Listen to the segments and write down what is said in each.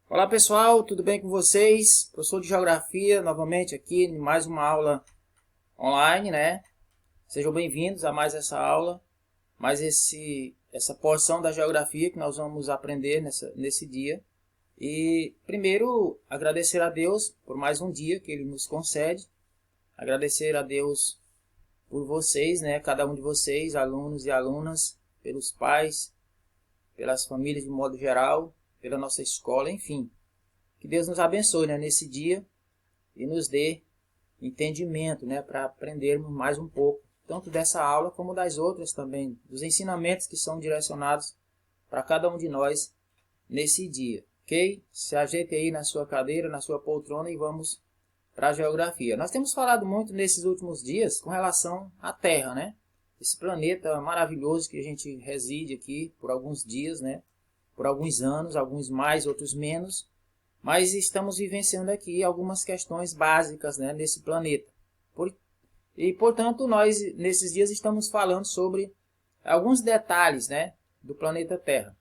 Olá pessoal, tudo bem com vocês? Professor de Geografia novamente aqui em mais uma aula online, né? Sejam bem-vindos a mais essa aula, essa porção da Geografia que nós vamos aprender nesse dia. E primeiro agradecer a Deus por mais um dia que Ele nos concede, agradecer a Deus por vocês, né? Cada um de vocês, alunos e alunas, pelos pais, pelas famílias de modo geral, pela nossa escola, enfim. Que Deus nos abençoe, né, nesse dia e nos dê entendimento, né, para aprendermos mais um pouco, tanto dessa aula como das outras também, dos ensinamentos que são direcionados para cada um de nós nesse dia, ok? Se ajeite aí na sua cadeira, na sua poltrona e vamos para a geografia. Nós temos falado muito nesses últimos dias com relação à Terra, né? Esse planeta maravilhoso que a gente reside aqui por alguns dias, né? Por alguns anos, alguns mais, outros menos. Mas estamos vivenciando aqui algumas questões básicas, né, nesse planeta. Portanto, nós, nesses dias, estamos falando sobre alguns detalhes, né, do planeta Terra.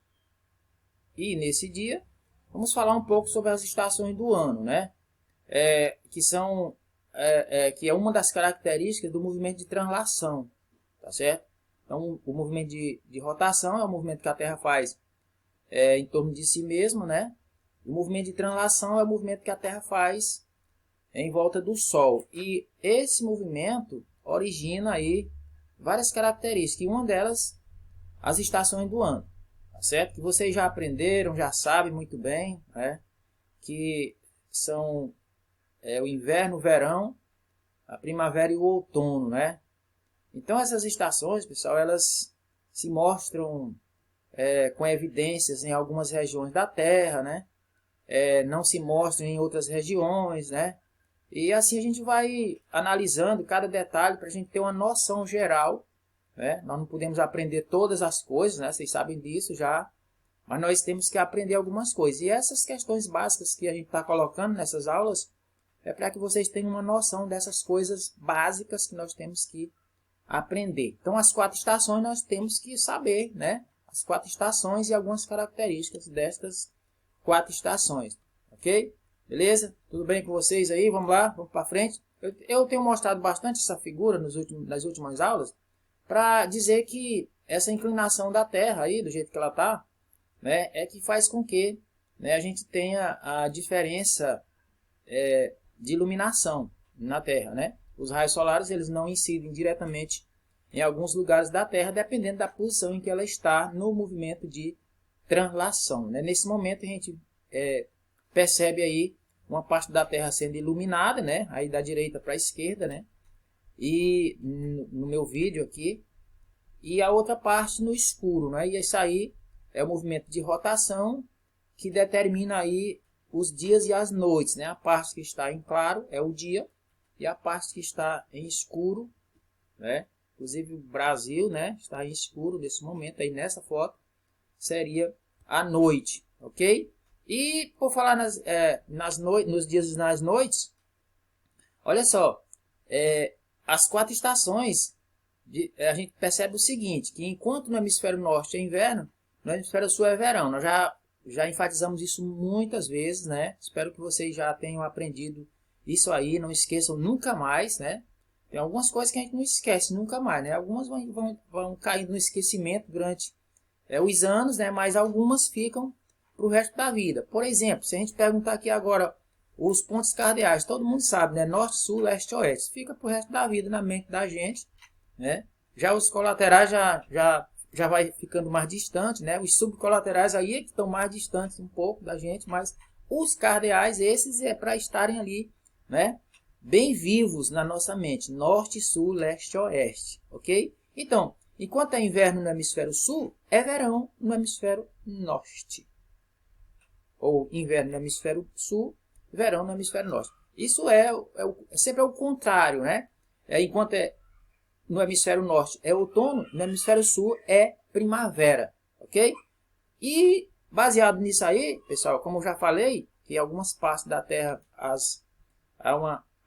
E, nesse dia, vamos falar um pouco sobre as estações do ano, né, que é uma das características do movimento de translação, tá certo? Então, o movimento de rotação é o movimento que a Terra faz em torno de si mesma, né? O movimento de translação é o movimento que a Terra faz em volta do Sol. E esse movimento origina aí várias características. E uma delas, as estações do ano. Tá certo? Que vocês já aprenderam, já sabem muito bem, né? Que são o inverno, o verão, a primavera e o outono, né? Então essas estações, pessoal, elas se mostram com evidências em algumas regiões da Terra, né? Não se mostram em outras regiões, né? E assim a gente vai analisando cada detalhe para a gente ter uma noção geral, né? Nós não podemos aprender todas as coisas, né? Vocês sabem disso já, mas nós temos que aprender algumas coisas. E essas questões básicas que a gente está colocando nessas aulas é para que vocês tenham uma noção dessas coisas básicas que nós temos que aprender. Então, as 4 estações nós temos que saber, né? As 4 estações e algumas características destas 4 estações, ok? Beleza? Tudo bem com vocês aí? Vamos lá, vamos para frente. Eu tenho mostrado bastante essa figura nas últimas aulas para dizer que essa inclinação da Terra aí, do jeito que ela está, né, é que faz com que, né, a gente tenha a diferença de iluminação na Terra, né? Os raios solares eles não incidem diretamente em alguns lugares da Terra, dependendo da posição em que ela está no movimento de translação, né? Nesse momento a gente percebe aí uma parte da Terra sendo iluminada, né? Aí da direita para a esquerda, né? E no meu vídeo aqui, e a outra parte no escuro, né? E isso aí é o movimento de rotação que determina aí os dias e as noites, né? A parte que está em claro é o dia e a parte que está em escuro, né? Inclusive o Brasil, né? Está em escuro nesse momento aí nessa foto, seria a noite, ok? E por falar nos dias e nas noites, olha só, as 4 estações, a gente percebe o seguinte, que enquanto no hemisfério norte é inverno, no hemisfério sul é verão. Nós já enfatizamos isso muitas vezes, né? Espero que vocês já tenham aprendido isso aí, não esqueçam nunca mais, né? Tem algumas coisas que a gente não esquece nunca mais, né? Algumas vão caindo no esquecimento durante os anos, né? Mas algumas ficam para o resto da vida. Por exemplo, se a gente perguntar aqui agora os pontos cardeais, todo mundo sabe, né? Norte, sul, leste, oeste. Fica para o resto da vida na mente da gente, né? Já os colaterais já vai ficando mais distante, né? Os subcolaterais aí é que estão mais distantes um pouco da gente, mas os cardeais, esses é para estarem ali, né? Bem vivos na nossa mente. Norte, sul, leste, oeste, ok? Então, enquanto é inverno no hemisfério sul, é verão no hemisfério norte. Ou inverno no hemisfério sul, verão no hemisfério norte. Isso sempre o contrário, né? Enquanto no hemisfério norte é outono, no hemisfério sul é primavera, ok? E baseado nisso aí, pessoal, como eu já falei, que em algumas partes da Terra há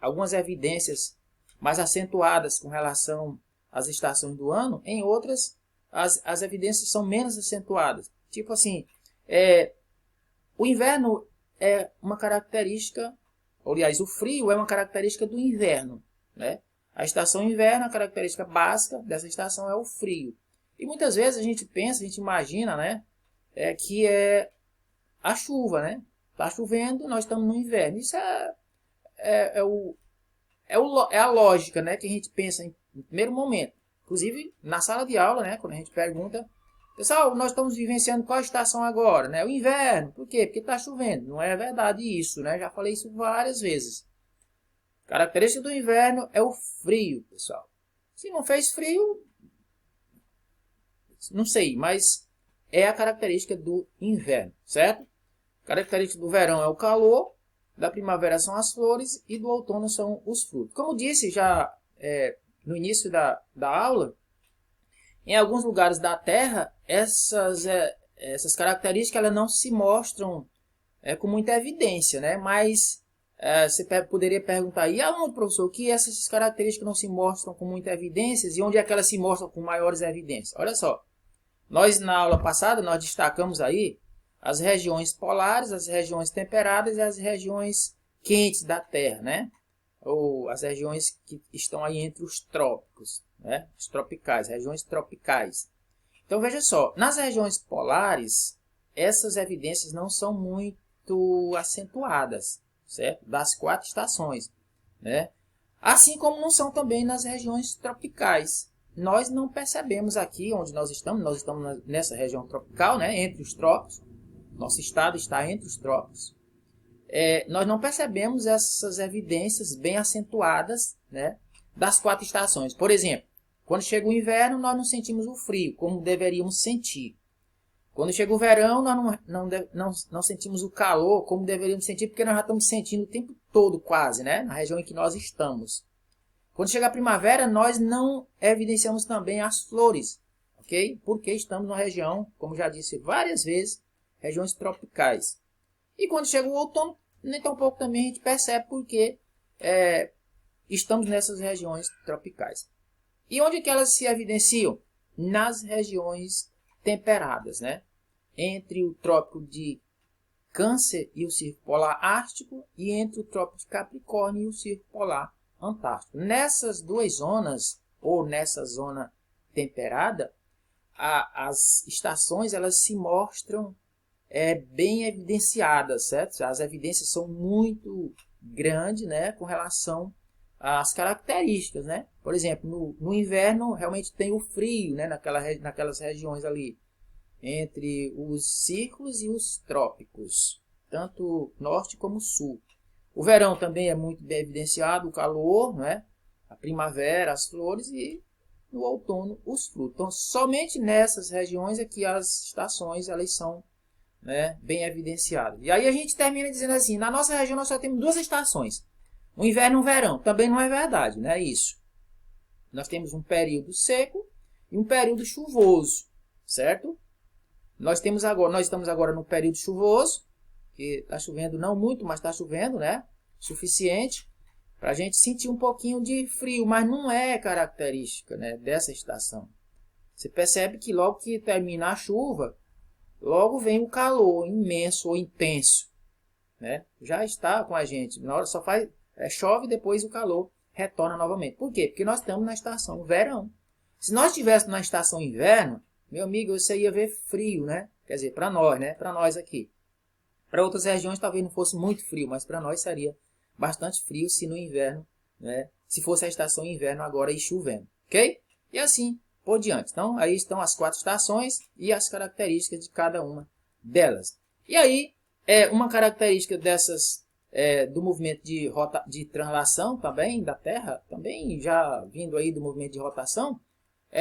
algumas evidências mais acentuadas com relação às estações do ano, em outras as evidências são menos acentuadas. Tipo assim, o inverno é uma característica, aliás, o frio é uma característica do inverno, né? A estação inverno, a característica básica dessa estação é o frio. E muitas vezes a gente pensa, a gente imagina, né, que é a chuva, né? Está chovendo, nós estamos no inverno. Isso é a lógica, né, que a gente pensa em primeiro momento. Inclusive, na sala de aula, né, quando a gente pergunta, pessoal, nós estamos vivenciando qual estação agora? Né? O inverno. Por quê? Porque está chovendo. Não é verdade isso, né? Já falei isso várias vezes. Característica do inverno é o frio, pessoal. Se não fez frio, não sei, mas é a característica do inverno, certo? Característica do verão é o calor, da primavera são as flores e do outono são os frutos. Como disse já no início da aula, em alguns lugares da Terra, essas características elas não se mostram com muita evidência, né? Mas você poderia perguntar aí, aonde, professor, que essas características não se mostram com muita evidência e onde é que elas se mostram com maiores evidências? Olha só, nós na aula passada nós destacamos aí as regiões polares, as regiões temperadas e as regiões quentes da Terra, né? Ou as regiões que estão aí entre os trópicos, né? Os tropicais, regiões tropicais. Então veja só, nas regiões polares, essas evidências não são muito acentuadas, certo? Das 4 estações, né? Assim como não são também nas regiões tropicais. Nós não percebemos aqui onde nós estamos nessa região tropical, né? Entre os trópicos. Nosso estado está entre os trópicos. Nós não percebemos essas evidências bem acentuadas, né, das 4 estações. Por exemplo, quando chega o inverno, nós não sentimos o frio, como deveríamos sentir. Quando chega o verão, nós não sentimos o calor, como deveríamos sentir, porque nós já estamos sentindo o tempo todo quase, né, na região em que nós estamos. Quando chega a primavera, nós não evidenciamos também as flores, ok? Porque estamos numa região, como já disse várias vezes, regiões tropicais. E quando chega o outono, nem tão pouco também a gente percebe porque estamos nessas regiões tropicais. E onde que elas se evidenciam? Nas regiões temperadas, né? Entre o trópico de Câncer e o Círculo Polar Ártico e entre o trópico de Capricórnio e o Círculo Polar Antártico. Nessas 2 zonas, ou nessa zona temperada, as estações elas se mostram bem evidenciadas, certo? As evidências são muito grandes, né, com relação às características, né? Por exemplo, no inverno realmente tem o frio, né, naquelas regiões ali, entre os círculos e os trópicos, tanto norte como sul. O verão também é muito bem evidenciado, o calor, né? A primavera, as flores e no outono os frutos. Então, somente nessas regiões é que as estações elas são, né, bem evidenciadas. E aí a gente termina dizendo assim, na nossa região nós só temos 2 estações, o inverno e o verão. Também não é verdade, não é isso. Nós temos um período seco e um período chuvoso, certo? Nós estamos agora no período chuvoso, que está chovendo não muito, mas está chovendo, né? Suficiente para a gente sentir um pouquinho de frio, mas não é característica, né, dessa estação. Você percebe que logo que termina a chuva, logo vem o calor imenso ou intenso, né? Já está com a gente. Na hora só chove e depois o calor retorna novamente. Por quê? Porque nós estamos na estação verão. Se nós estivéssemos na estação inverno, meu amigo, você ia ver frio, né? Quer dizer, para nós, né? Para nós aqui. Para outras regiões talvez não fosse muito frio, mas para nós seria bastante frio se no inverno, né? Se fosse a estação inverno agora e chovendo, ok? E assim por diante. Então, aí estão as 4 estações e as características de cada uma delas. E aí, uma característica dessas, do movimento de translação também da Terra, também já vindo aí do movimento de rotação,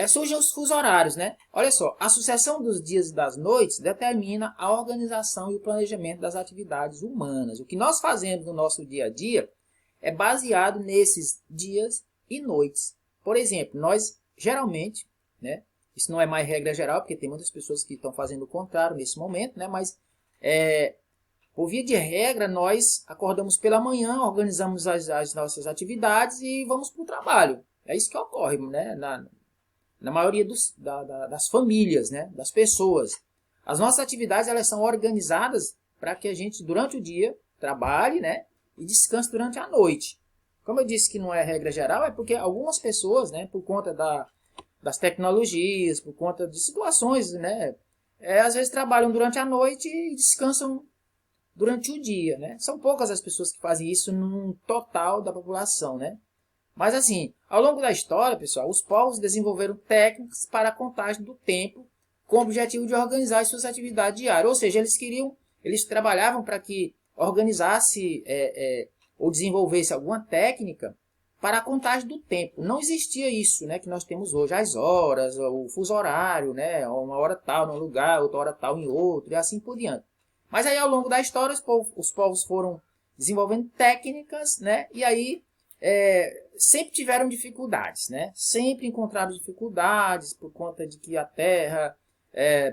surgem os fusos horários, né? Olha só, a sucessão dos dias e das noites determina a organização e o planejamento das atividades humanas. O que nós fazemos no nosso dia a dia é baseado nesses dias e noites. Por exemplo, nós geralmente, né? Isso não é mais regra geral, porque tem muitas pessoas que estão fazendo o contrário nesse momento, né? Mas, por via de regra, nós acordamos pela manhã, organizamos as nossas atividades e vamos para o trabalho. É isso que ocorre, né? Na maioria das famílias, né? Das pessoas. As nossas atividades elas são organizadas para que a gente, durante o dia, trabalhe, né, e descanse durante a noite. Como eu disse que não é regra geral, é porque algumas pessoas, né, por conta das tecnologias, por conta de situações, né, às vezes trabalham durante a noite e descansam durante o dia, né? São poucas as pessoas que fazem isso no total da população, né? Mas assim, ao longo da história, pessoal, os povos desenvolveram técnicas para a contagem do tempo com o objetivo de organizar as suas atividades diárias. Ou seja, eles trabalhavam para que organizasse ou desenvolvesse alguma técnica para a contagem do tempo. Não existia isso, né, que nós temos hoje, as horas, o fuso horário, né, uma hora tal num lugar, outra hora tal em outro, e assim por diante. Mas aí, ao longo da história, os povos foram desenvolvendo técnicas, né, e aí sempre tiveram dificuldades, né, sempre encontraram dificuldades por conta de que a Terra,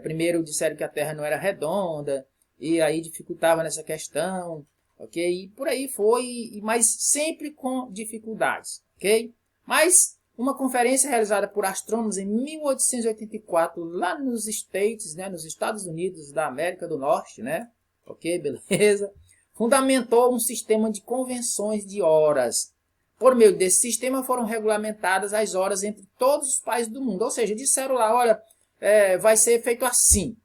primeiro disseram que a Terra não era redonda, e aí dificultava nessa questão, ok? E por aí foi, mas sempre com dificuldades, ok? Mas uma conferência realizada por astrônomos em 1884 lá nos States, né, nos Estados Unidos da América do Norte, né? Ok, beleza? Fundamentou um sistema de convenções de horas. Por meio desse sistema foram regulamentadas as horas entre todos os países do mundo. Ou seja, disseram lá, olha, vai ser feito assim.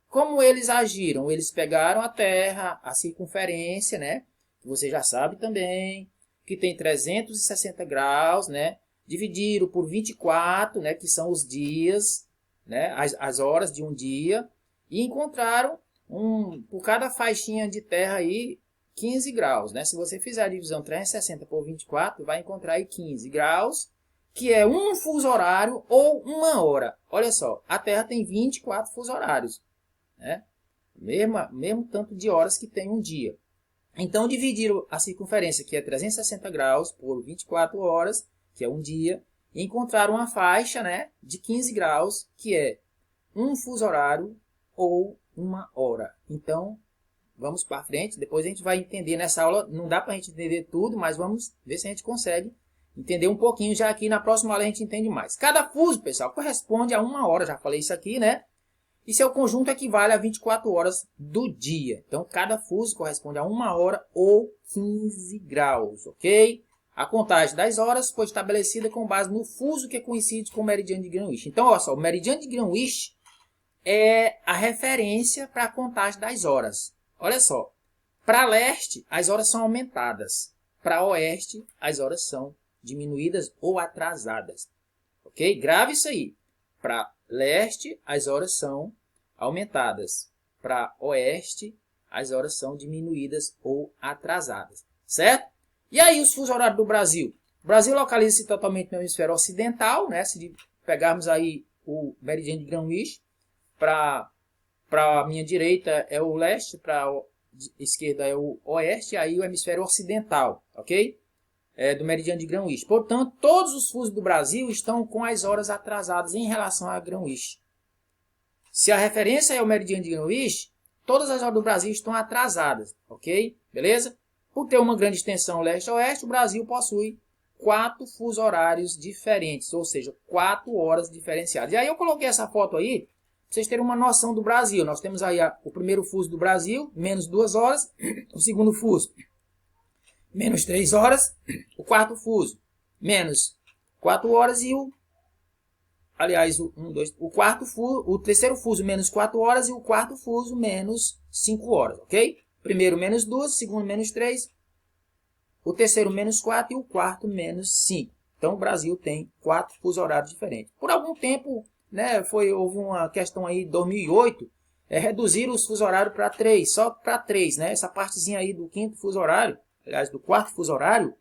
Como eles agiram? Eles pegaram a Terra, a circunferência, né? Que você já sabe também, que tem 360 graus, né? Dividiram por 24, né? Que são os dias, né? As horas de um dia. E encontraram, por cada faixinha de terra aí, 15 graus, né? Se você fizer a divisão 360 por 24, vai encontrar aí 15 graus, que é um fuso horário ou uma hora. Olha só, a Terra tem 24 fuso horários. Né? Mesmo tanto de horas que tem um dia. Então dividiram a circunferência, que é 360 graus, por 24 horas, que é um dia, e encontraram uma faixa, né, de 15 graus, que é um fuso horário ou uma hora. Então, vamos para frente, depois a gente vai entender nessa aula, não dá para a gente entender tudo, mas vamos ver se a gente consegue entender um pouquinho, já aqui na próxima aula a gente entende mais. Cada fuso, pessoal, corresponde a uma hora, já falei isso aqui, né? E seu conjunto equivale a 24 horas do dia. Então, cada fuso corresponde a 1 hora ou 15 graus, ok? A contagem das horas foi estabelecida com base no fuso que coincide com o meridiano de Greenwich. Então, olha só, o meridiano de Greenwich é a referência para a contagem das horas. Olha só, para leste, as horas são aumentadas. Para oeste, as horas são diminuídas ou atrasadas. Ok? Grave isso aí. Para leste, as horas são aumentadas. Para oeste, as horas são diminuídas ou atrasadas. Certo? E aí os fusos horários do Brasil? O Brasil localiza-se totalmente no hemisfério ocidental, né? Se pegarmos aí o meridiano de Greenwich, para a minha direita é o leste, para a esquerda é o oeste, aí o hemisfério ocidental, ok? Do meridiano de Greenwich. Portanto, todos os fusos do Brasil estão com as horas atrasadas em relação a Greenwich. Se a referência é o meridiano de Greenwich, todas as horas do Brasil estão atrasadas, ok? Beleza? Por ter uma grande extensão leste-oeste, o Brasil possui 4 fusos horários diferentes, ou seja, 4 horas diferenciadas. E aí eu coloquei essa foto aí, para vocês terem uma noção do Brasil. Nós temos aí o primeiro fuso do Brasil, menos 2 horas, o segundo fuso, menos 3 horas, o quarto fuso, menos 4 horas e o terceiro fuso menos 4 horas e o quarto fuso menos 5 horas, ok? Primeiro menos 2, segundo menos 3, o terceiro menos 4 e o quarto menos 5. Então o Brasil tem 4 fusos horários diferentes. Por algum tempo, né, houve uma questão aí em 2008, reduziram os fusos horários para 3, só para 3, né? Essa partezinha aí do quinto fuso horário, aliás, do quarto fuso horário,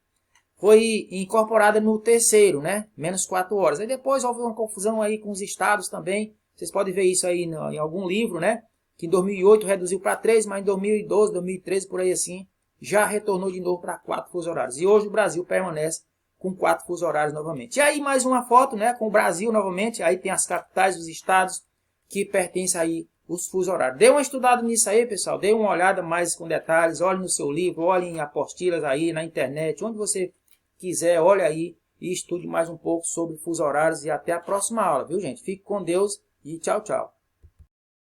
foi incorporada no terceiro, né? Menos 4 horas. Aí depois houve uma confusão aí com os estados também. Vocês podem ver isso aí em algum livro, né? Que em 2008 reduziu para 3, mas em 2012, 2013, por aí assim, já retornou de novo para 4 fusos horários. E hoje o Brasil permanece com 4 fusos horários novamente. E aí mais uma foto, né? Com o Brasil novamente. Aí tem as capitais dos estados que pertencem aí os fusos horários. Dê uma estudada nisso aí, pessoal. Dê uma olhada mais com detalhes. Olhe no seu livro, olhe em apostilas aí na internet, onde você quiser, olhe aí e estude mais um pouco sobre fusos horários. E até a próxima aula, viu, gente? Fique com Deus e tchau, tchau.